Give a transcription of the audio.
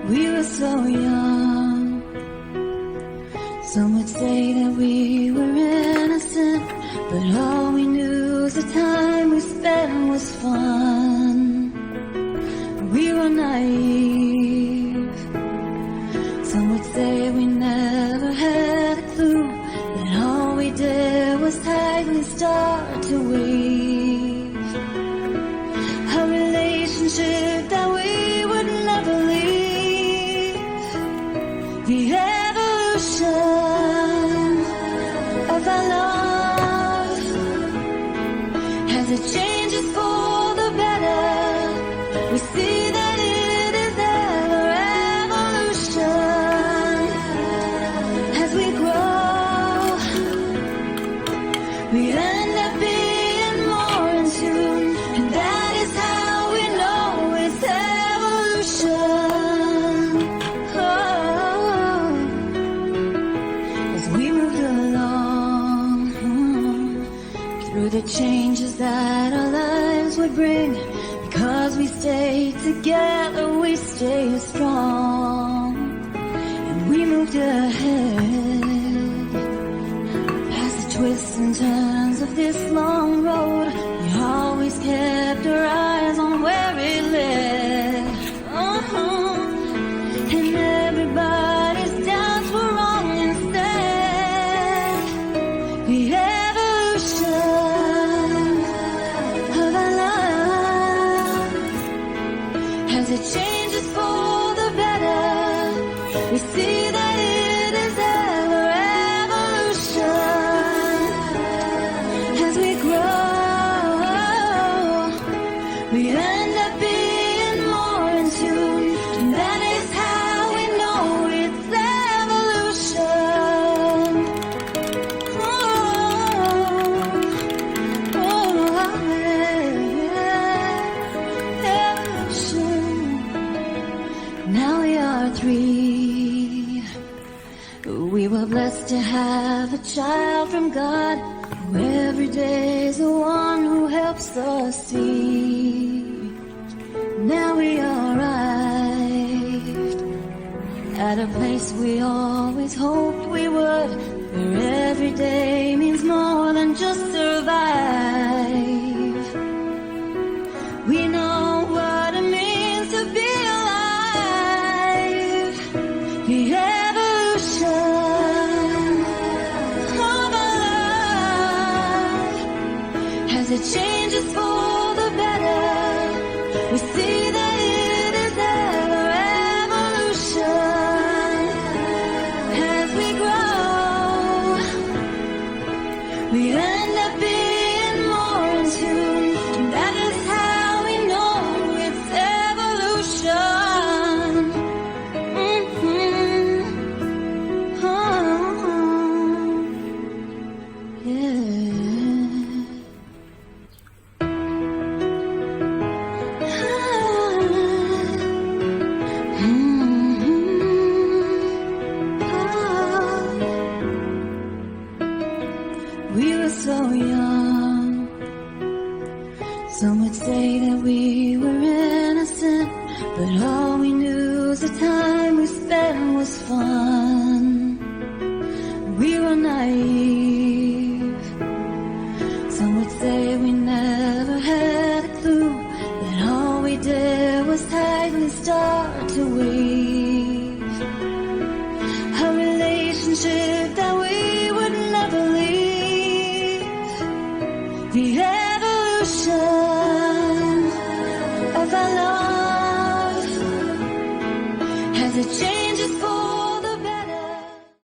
We were so young. Some would say that we were innocent, but all we knew was the time we spent was fun. We were naive. Some would say we never had a clue that all we did was tightly start to weave a relationship that we would never leave. The evolution of our love, as it changes for the better, we see that it is ever evolution. As we grow, we end up being more in tune, and that is how we know it's evolution. Oh, as we moved along through the changes that our lives would bring, because we stayed together, we stay strong, and we moved ahead past the twists and turns of this long road. We always kept our eyes on where it led. And everybody's doubts were wrong instead. The evolution of our love, as it changes for the better, we see that it is ever evolution. As we grow, we end up being more in tune, and that is how we know it's evolution. Evolution. Now we are 3. We were blessed to have a child from God, who every day is the one who helps us see. Now we arrived at a place we always hoped we would, where every day means more than just survive. We know what it means to be alive. The evolution of our love, as it changes for the better, we see that it is ever evolution. As we grow, we end up being more in tune, and that is how we know it's evolution. Oh, yeah. We were so young. Some would say that we were innocent, but all we knew was the time we spent was fun. We were naive. Some would say we never had a clue that all we did was tightly start to weave a relationship that we would never leave. The evolution of our love, as it changes